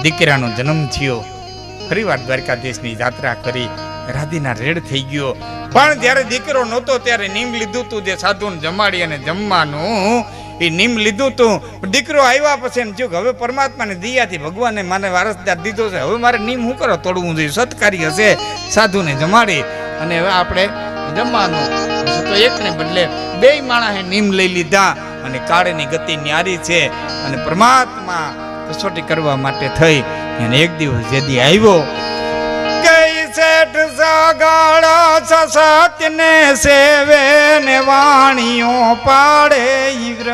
દીકરાનો જન્મ થયો, ફરીવાર દ્વારકાધીશની યાત્રા કરી, રાધીના રેડ થઈ ગયો. પણ જ્યારે દીકરો નહોતો ત્યારે નીમ લીધું તું, જે સાધુને જમાડી અને જમવાનું એ નીમ લીધું તું. દીકરો આવ્યા પછી એમ થયું કે હવે પરમાત્માને દયાથી ભગવાને મને વારસદાર દીધો છે, હવે મારે નીમ શું કરો તોડવું જોઈએ, સત્કાર્ય હશે સાધુને જમાડી અને હવે આપણે જમવાનું. તો એકને બદલે બે માણસે નીમ લઈ લીધા અને કાળની ગતિ ન્યારી છે અને પરમાત્મા કસોટી કરવા માટે થઈ. અને એક દિવસ જેદી આવ્યો, ગઈ શેઠ સાગાળા સત્યને સેવે ને વાણીઓ પાડે ઈવ્ર,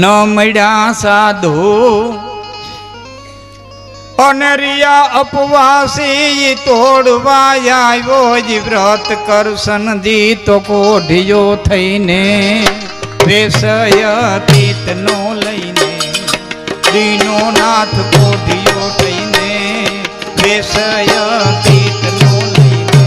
ન મળ્યા સાધુ અનરિયા અપવાસી તોડવા આવ્યો જ વ્રત કર સંધિ તો કોઢિયો થઈને વેસય તીતનો લઈને, દીનો નાથ કોઢિયો થઈને વેસય તીતનો લઈને.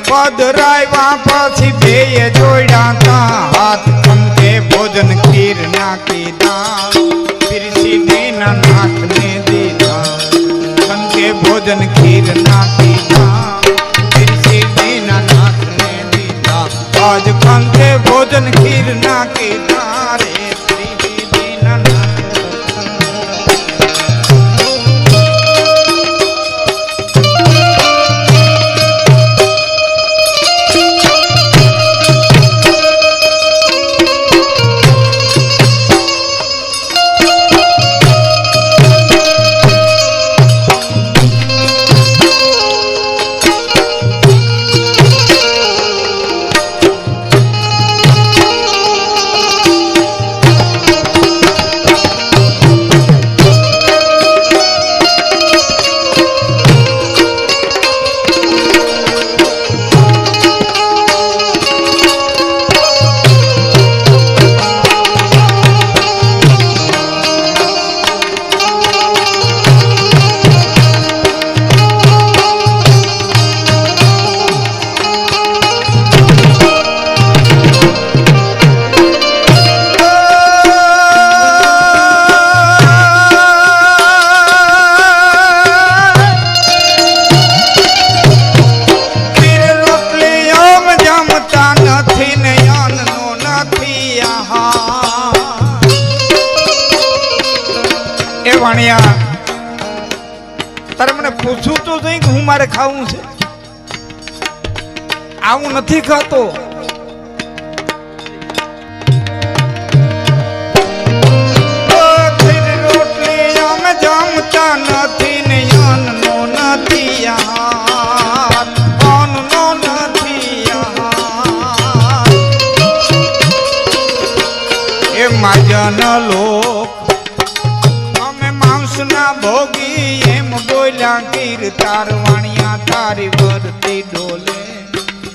પધરાવ્યા પછી બેય જોડ્યા તા હાથ, કંકે ભોજન ખીર ના કીધા, પીરસી દેના નાથને દીધા. કંકે ભોજન ખીર ના કીધા, પીરસી દેના નાથને દીધા. આજ કંકે ભોજન ખીર ના કીધા રે, પીરસી દેના નાથ. તારે મને પૂછવું તો નહીં કે હું મારે ખાવું છે, આવું નથી ખાતો. રોટલી અમે જમતા નથી ને અન્નનો નથી હાથ, અન્નનો નથી હાથ. એ માજન લોક ના ભોગી એમ બોલ્યા ગીર તાર વાણિયા તારી વરતી ડોલે,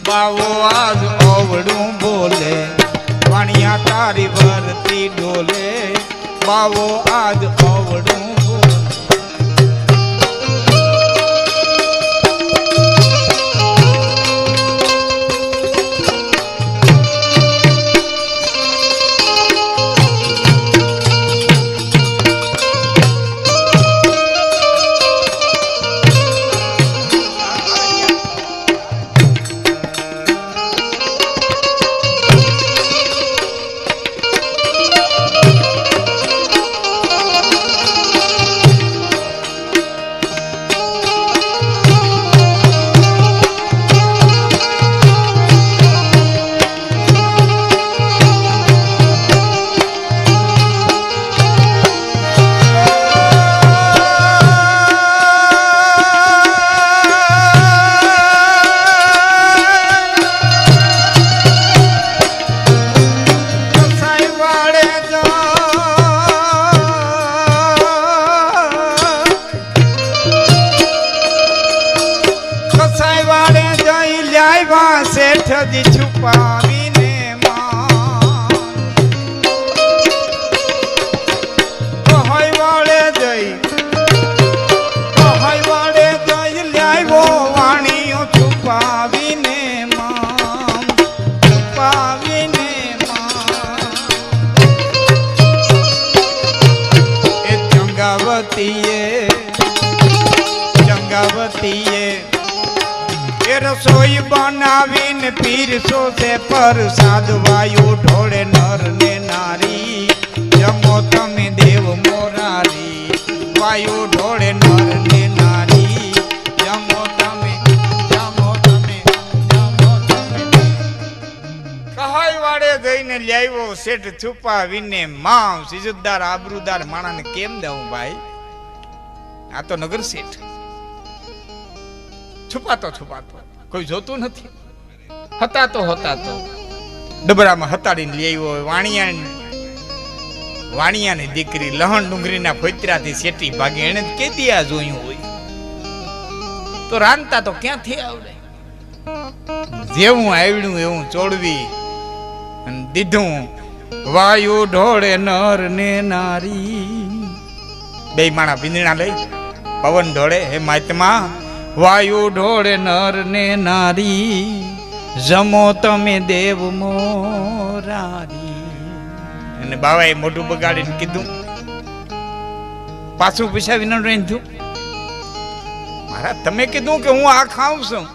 બાવો આજ અવડું બોલે. વાણિયા તારી વરતી ડોલે, બાવો આજ અવડું બોલે. દીધી છુપાવીને રસોઈ બનાવીને પીરસો છે પ્રસાદ વાયુ ઢોળે નર ને નારી જમો તમે દેવ મોરારી વાયુ ઢોળે નર ને નારી જમો તમે કહાઈ વાડે જઈને લાવ્યો શેઠ છુપાવીને માવ સિજદાર આબરૂદાર માણાને કેમ દઉં ભાઈ આ તો નગર શેઠ છુપાતો કોઈ જોતું નથી હતા તો ડબરામાં હતાડીને લઈ આવ્યો વાણિયાની દીકરી લહણ ડુંગરીના ફોતરાથી શેઠી ભાગે એને કેદી આ જોયું હોય તો રાંધતા તો ક્યાંથી આવડે જેવું આવડ્યું એવું ચોડવી અને દીધું વાયુ ઢોળે નર ને નારી બે માણા ભીંદણા લઈ પવન ઢોળે હે માતમા વાયુ ઢોળે નર ને નારી જમો તમે દેવ મોરારી અને બાવાએ મોઢું બગાડીને કીધું પાછું પૈસા વિના રહીને મારા તમે કીધું કે હું આ ખાઉં છું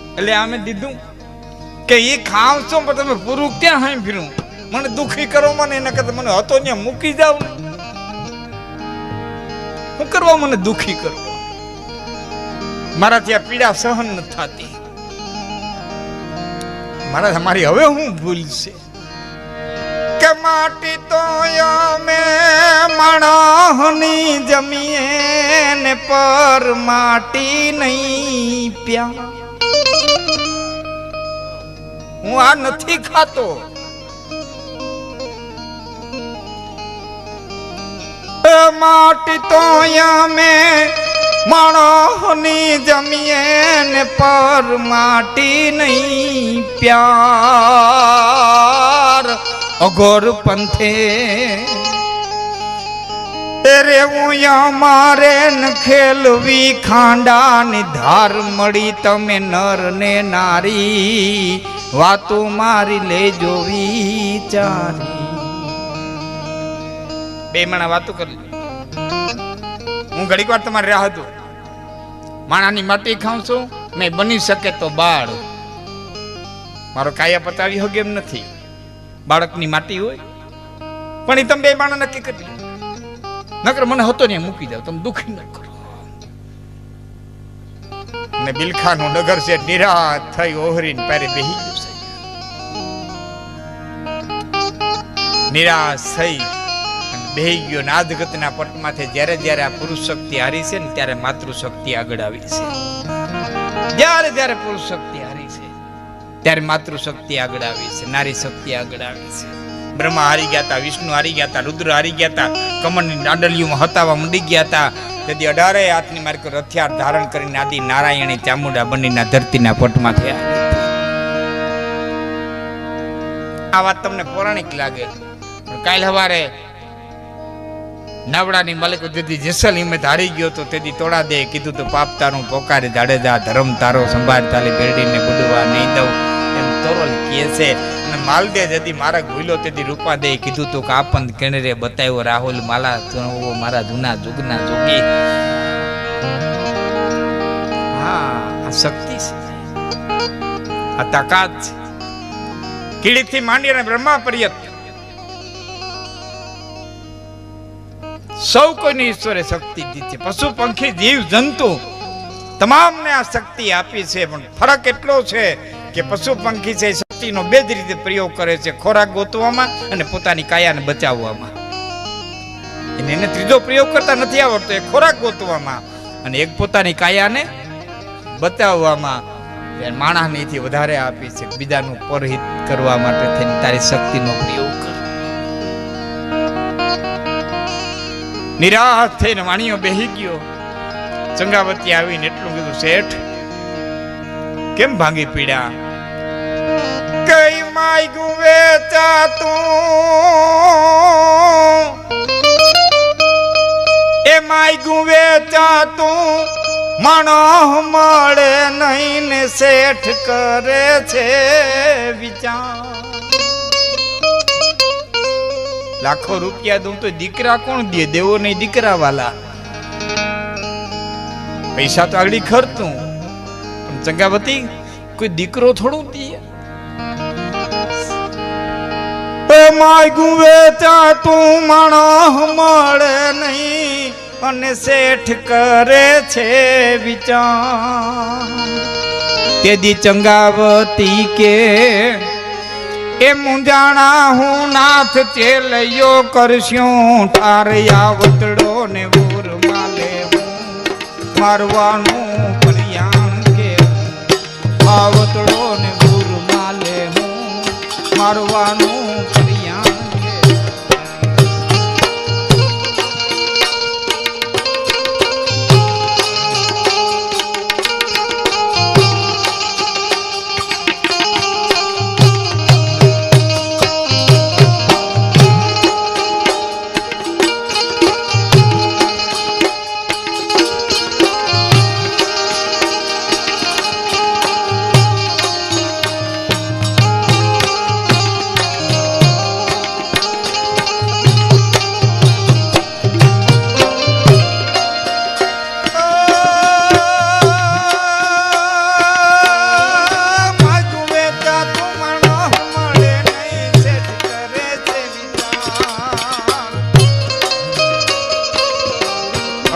એટલે આમે દીધું કે એ ખાવ છો પણ તમે પૂરું ક્યાં હાઈ ફીરું મને દુખી કરો મને એના કરતા મને હતો ત્યાં મૂકી જાવ ને હું કરવા મને દુખી કરો મારાથી આ પીડા સહન ન થતી મારી હવે હું ભૂલ છે કે માટી તો અમે માણસની જમીએ ને પર માટી નહીં પ્યા હું આ નથી ખાતો માટી તો અમે માણસની જમીએ ને પર માટી નહીં પ્યાર અઘોર પંથે રેવું અમારે ન ખેલવી ખાંડાની ધાર મળી તમે નર ને નારી વાતો મારી લેજો વિચારી બે માણા વાતો કરી હું ઘડીક વાર તમારી રાહ હતું માણાની માટી ખાઉં છું મેં બની શકે તો બાળ મારો કાયા પતાવી હગે એમ નથી બાળકની માટી હોય પણ એ તમે બે માણા નક્કી કરી નકર મને હતો ને મૂકી જાવ તમે દુખી ન કરો ને બિલખાનું નગર છે નિરાત થઈ ઓહરીને પેરે બેહી ગયું છે નિરાશ થઈ બેહી ગયો નાદગતના પટમાંથી જ્યારે જ્યારે આ પુરુષ શક્તિ હારી છે ને ત્યારે માતૃ શક્તિ આગળ આવી છે જ્યારે જ્યારે પુરુષ શક્તિ હારી છે ત્યારે માતૃ શક્તિ આગળ આવી છે નારી શક્તિ આગળ આવી છે બ્રહ્મા હારી ગયા હતા વિષ્ણુ હારી ગયા હતા રુદ્ર હારી ગયા હતા કમળની દાંડલીઓમાં હતાવા મંડી ગયા હતા તેથી 18 હાથની માર્ગ હથિયાર ધારણ કરીને આદિ નારાયણી ચામુંડા બનીના ધરતીના પટમાં થયા આ વાત તમને પૌરાણિક લાગે પણ કાલ સવારે નાવડાની માલિક જેથી જેસલ હિંમત હારી ગયો તો તેથી તોડા દે કીધું તો પાપ તારું પોકારે જાડેજા ધર્મ તારો સંભાળ તાલી બેરડીને બુડવા નહીં દઉં એમ તોરલ કહે છે અને માલદે જેથી મારા ભૂલો તેથી રૂપા દે કીધું તો કાપંદ કેણરે બતાવ્યો રાહુલ માલા મારા જૂના જુગના જોગી હા આ શક્તિ છે આ તાકાત છે કીડીથી માંડીને બ્રહ્મા પર્યત સૌ કોઈને ઈશ્વરે શક્તિ દીધી છે પશુ પંખી જીવ જંતુ તમામને આ શક્તિ આપી છે પણ ફરક એટલો છે કે પશુ પંખી છે શક્તિનો બે જ રીતે પ્રયોગ કરે છે ખોરાક ગોતવામાં અને પોતાની કાયાને બચાવવામાં એને ત્રીજો પ્રયોગ કરતા નથી આવડતો એ ખોરાક ગોતવામાં અને એક પોતાની કાયાને બચાવવામાં માણસનીથી વધારે આપી છે બીજાનું પરહિત કરવા માટે થઈને તારી શક્તિનો પ્રયોગ કર નિરાશ થઈને વાણીઓ બેહી ગયો ચંગાવતી આવીને એટલું કીધું શેઠ કેમ ભાંગી પીડ્યા માગ્યું વેચાતું એ માગ્યું વેચાતું માણો મળે નહીં ને શેઠ કરે છે વિચાર લાખો રૂપિયા દઉં તો દીકરા કોણ દે દેવો નહીં દીકરા વાલા પૈસા તો આગળ ખર્ચું પણ ચંગાવતી કોઈ દીકરો થોડું દે માગ્યું વેચાતું માણો મળે નહીં અને શેઠ કરે છે વિચાર તેદી ચંગાવતી કે એ મુંજાણા હું નાથ ચેલૈયો કરશું ઠારે આવતડો ને ઉર માલે મારવાનું કરિયાણ કે આવતડો ને ઉર માલે હું મારવાનું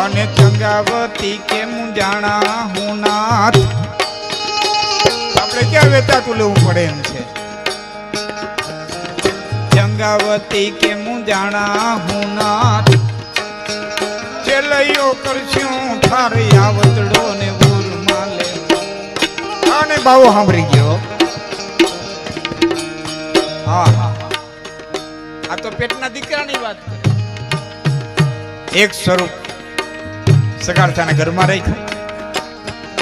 અને ચંગાવતી કે મુંજાણા હું નાથ આપણે ક્યાં વેચાતું લેવું પડે એમ છે ચંગાવતી કે મુંજાણા હું નાથ ચેલૈયો કરશું થારે આવતડો ને ઉર માલે અને બાવો સાંભળી ગયો હા હા આ તો પેટના દીકરાની વાત કરે એક સ્વરૂપ સગાડતાના ઘરમાં રાખ્યું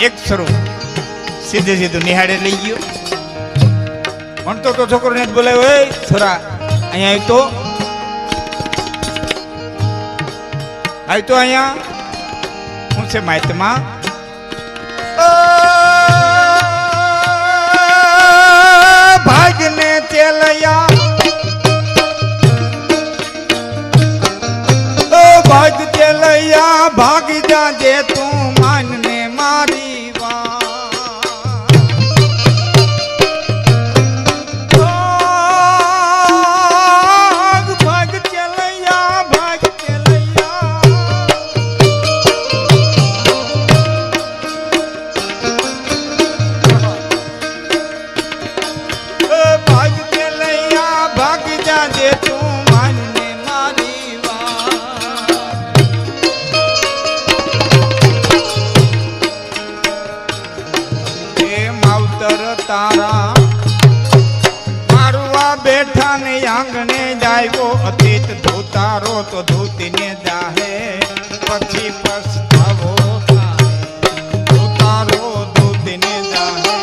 એક સ્વરૂપ સીધે સીધું નિહાળે લઈ ગયો ભણતો તો છોકરોને જ બોલાવ્યો એ છોરા અહીંયા આવ્યો અહીંયા હું છે માહિતમાં ભાગને ચેલૈયા ભાગ ચેલૈયા ભાગ જાજે તું માનને મારી વાત ભાગ ચેલૈયા ભાગ ચેલૈયા ભાગ ચેલૈયા ભાગ જાજે તું માનને મારી તારા મારવા બેઠા ને આંગણે જાયો અતીત ધોતારો તો ધોતીને જાહે પછી પસ્તાવો ધોતારો ધોતીને જાહે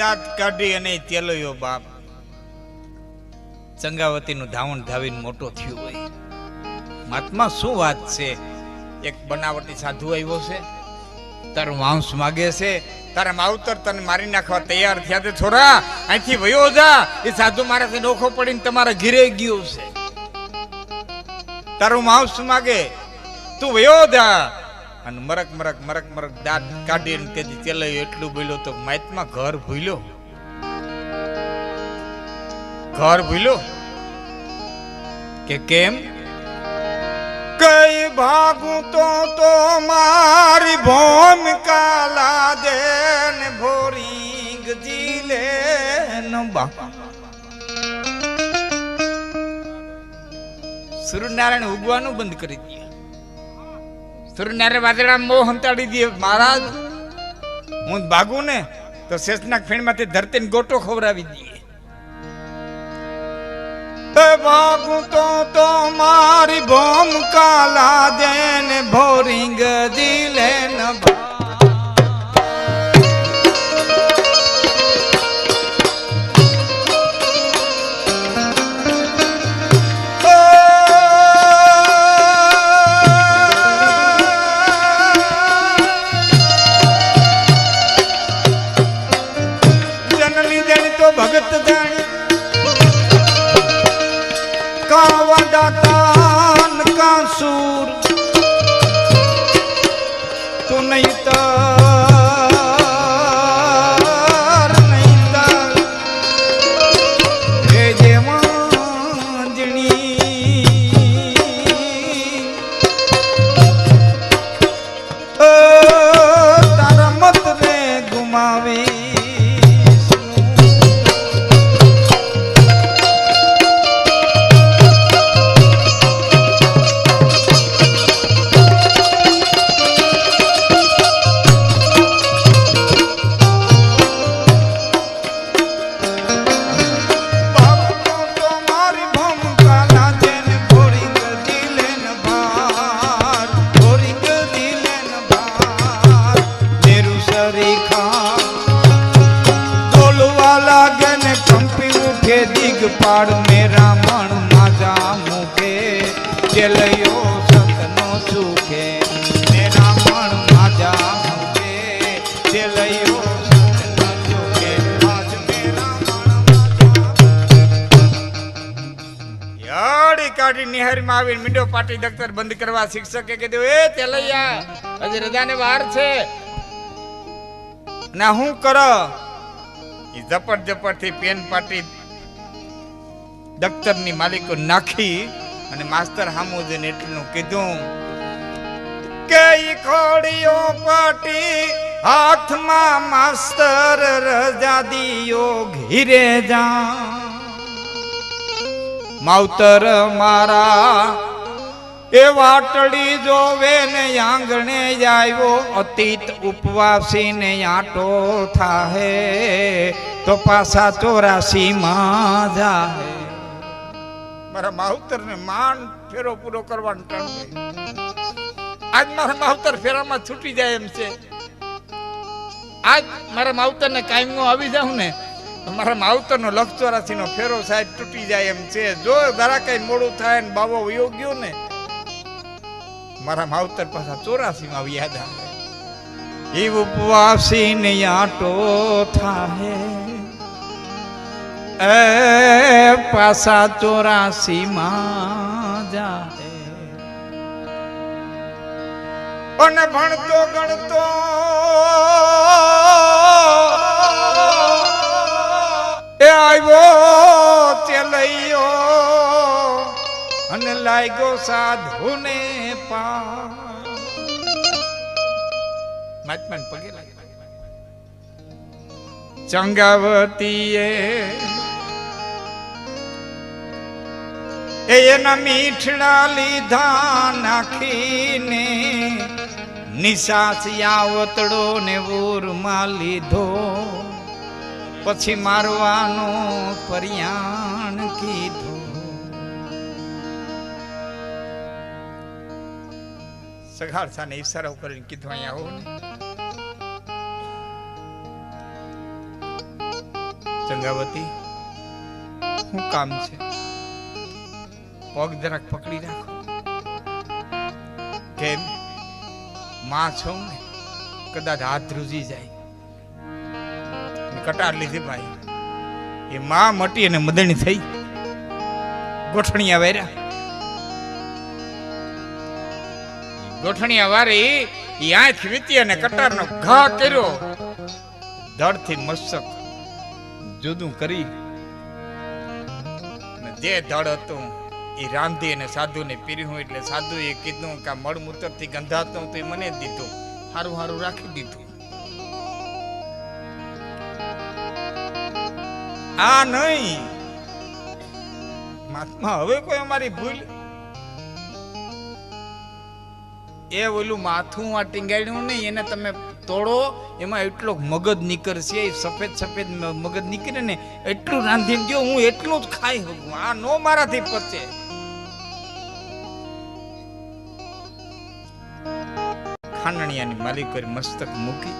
દાંત કાઢી અને ચેલૈયો બાપ ચંગાવતી નું ધાવણ ધાવીને મોટો થયો હોય મહાત્મા શું વાત છે એક બનાવટી સાધુ આવ્યો છે તારું માંસ માગે છે તારા માવતર તને મારી નાખવા તૈયાર થયા છે છોરા અહીંથી વયો જા એ સાધુ મારાથી ડોખો પડીને તમારા ઘીરે ગયો છે તારું માંસ માગે તું વયો જા અને મરક મરક મરક મરક દાંત કાઢીને તેથી ચેલૈયો એટલું બોલ્યો તો મહાત્મા ઘર ભૂલ્યો કે કેમ કઈ ભાગું તો મારી ભૂમિકા લાદે ને ભોરી જીલે નબા. સૂર્યનારાયણ ઉગવાનું બંધ કરી દે. સૂર્યનારાયણ વાદળા મોહ હંતાડી દે. મહારાજ હું ભાગું ને તો શેષનાગ ફેણમાંથી ધરતીને ગોટો ખવડાવી દે. ભાગું તો મારી ભૂમિકા લાદે ને ભોરિંગ દિલે નભા. જનની જણી તો ભગત જાણી કાન કાસુર તો નહીં તાર નહીં તાર હે જે વાંજણી તારા મત રે ગુમાવે. પાડ મેરા મણ માજા મુકે ચલયો સતનો ચૂકે. મેરા મણ માજા મુકે ચલયો સતનો ચૂકે. આજ મેરા મણ યાડી કાઢી નિહારીમાં આવીને મીંડો પાટી દફતર બંધ કરવા શિક્ષકે કીધું એ ચલૈયા હજી રજાને વાર છે ના હું કરો. એ ઝપટ ઝપટ થી પેન પાટી દફતરની માલિકો નાખી અને માસ્તર હામુ જઈને એટલું કીધું કે ઈ ખોડીઓ પાટી હાથમાં માસ્તર રજા દિયો ઘીરે જા. માવતર મારા એ વાટડી જોવે ને આંગણે આવ્યો અતીત ઉપવાસી ને આટો થાહે તો પાછા 84 માં જાહે. મારા માવતર ને માન ફેરો પૂરો કરવાનો ટર્ન ગઈ. આજ મારા માવતર ફેરામાં છૂટી જાય એમ છે. આજ મારા માવતર ને કાયમ આવી જાઉં ને મારા માવતર નો 84 નો ફેરો સાહેબ તૂટી જાય એમ છે. જો જરા કઈ મોડું થાય ને બાબો વયો ગયો ને મારા માવતર પાછા 84 માં યાદ આવે. એ ઉપવાસી ને આટો થાહે એ પાછા 84 માં જાહે. અને ભણતો ગણતો એ આવ્યો ચલૈયો અને લાગ્યો સાધુને પા. મહાત્માને પગે લાગ્યો. ચંગાવતીએ એના મીઠડા લીધા નાખીને નિશાસ આવતડો ને ઉરમાં લીધો પછી મારવાનો પર્યાણ કીધો. સગાડસાને ઈશારો કરીને કીધું અહીંયા આવો ને. ચંગાવતી શું કામ છે? પગ જરાક પકડી રાખો. કેમ? માં છો ને કદાચ હાથ ધ્રુજી જાય. કટાર લીધી ભાઈ. એ માં મટી અને મદણી થઈ. ગોઠણિયા વાર્યા. ગોઠણિયા વારી એ આંખ વીતી અને કટારનો ઘા કર્યો. ધડથી મસ્તક જુદું કરી જે ધડ હતું એ રાંધી અને સાધુને પીર્યું એટલે સાધુએ કીધું કે મળમૂત્રથી ગંધાતું તો એ મને જ દીધું, હારું હારું રાખી દીધું. આ નહીં મહાત્મા, હવે કોઈ અમારી ભૂલ એ ઓલું માથું આ ટીંગાડ્યું નહીં એને તમે તોડો, એમાં એટલો મગજ નીકળશે, સફેદ સફેદ મગજ નીકળે ને એટલું રાંધીને દો, હું એટલું જ ખાઈ શકું. આ નો મારાથી પચે. ખાંડણિયાની માલિકોએ મસ્તક મૂકી,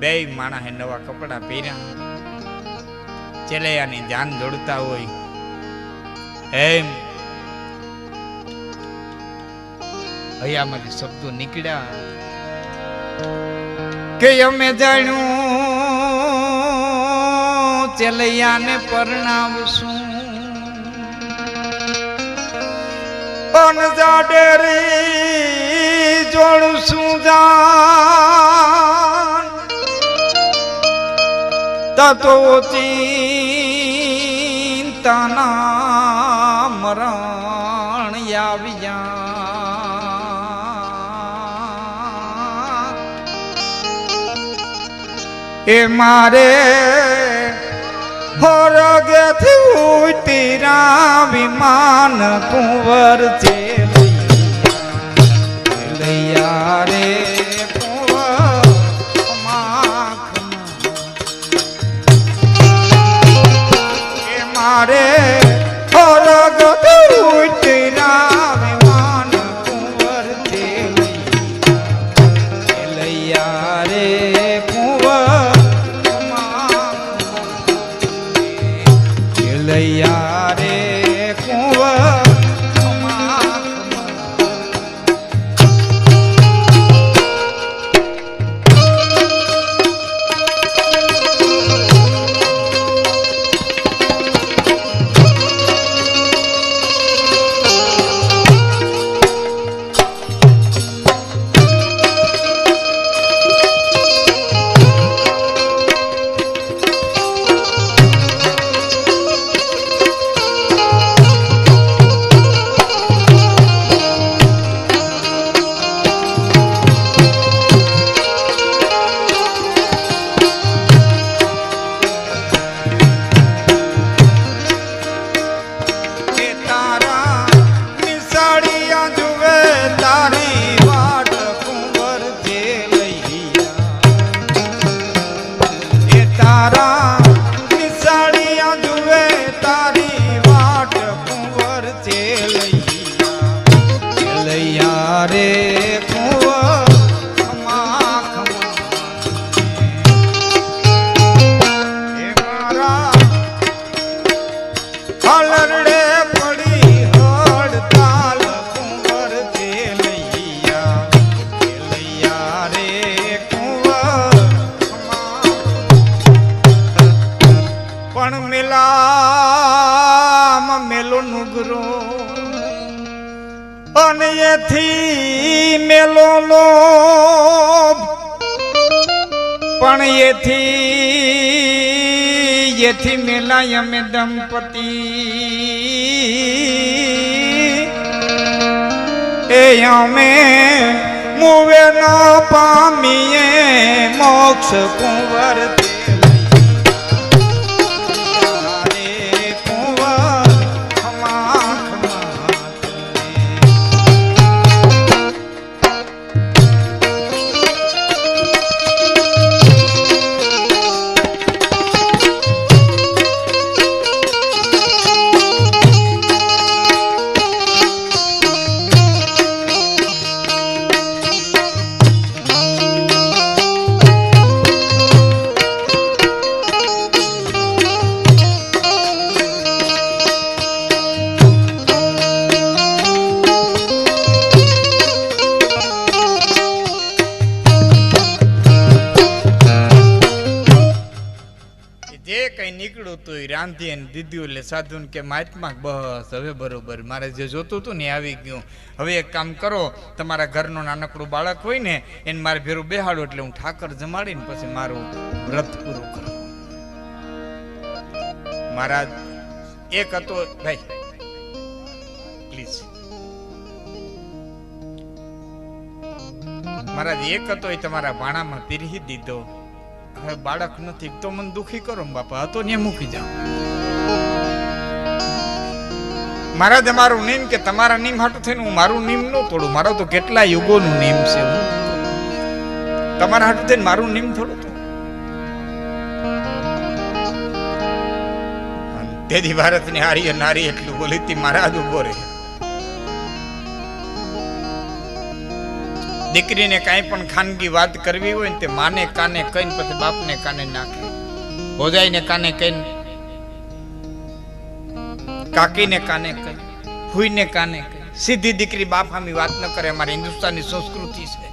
બે માણસે નવા કપડા પહેર્યા, ચેલૈયાની જાન દોડતા હોય એમ હૈયામાંથી શબ્દો નીકળ્યા કે અમે જાણ્યું ચેલૈયાને પરણાવશું, અનજાડેરી જોડશું જાન તતો ચિંતાના મરણ આવ્યા. એ મારે હોરગેથી ઉતર્યા વિમાન કુંવર છે લૈયા રે કુંવર એ મારે હોરગેથી ઉતર્યા વિમાન કુંવર છે લૈયા રે લૈયા રે કુંવર. મેલો નુગરો અને એથી મેલો લોભ પણ એથી મેલાય અમે દંપતી એ અમે મુવે ન પામીએ મોક્ષ કુંવર નીકળ્યું તું રાંધી અને દીધું એટલે સાધુ કે મહાત્મા બસ હવે બરોબર, મારે જે જોતું હતું ને આવી ગયું. હવે એક કામ કરો, તમારા ઘરનું નાનકડું બાળક હોય ને એને મારે ભેરું બેહાડો એટલે હું ઠાકર જમાડીને પછી મારું વ્રત પૂરું કરું. મહારાજ એક હતો ભાઈ પ્લીઝ મહારાજ એક હતો એ તમારા ભાણામાં પીરહી દીધો, હવે બાળક નથી તો મને દુખી કરો બાપા, હતો ને મૂકી જાઓ. મહારાજ અમારું નિયમ કે તમારા નિયમ હાટું થઈને હું મારું નિયમ ન તોડું, મારો તો કેટલા યુગોનું નિયમ છે, તમારા હાટું થઈને મારું નિયમ થોડું તો. તેથી ભારતની હારી નારી એટલું બોલી હતી મહારાજ ઉભો રહે. દીકરીને કાંઈ પણ ખાનગી વાત કરવી હોય ને તે માને કાને કહીને પછી બાપને કાને નાખે, ભોજાઈને કાને કહીને, કાકીને કાને કહી, ફૂઈને કાને કહી, સીધી દીકરી બાપ સામી વાત ન કરે. અમારી હિન્દુસ્તાની સંસ્કૃતિ છે.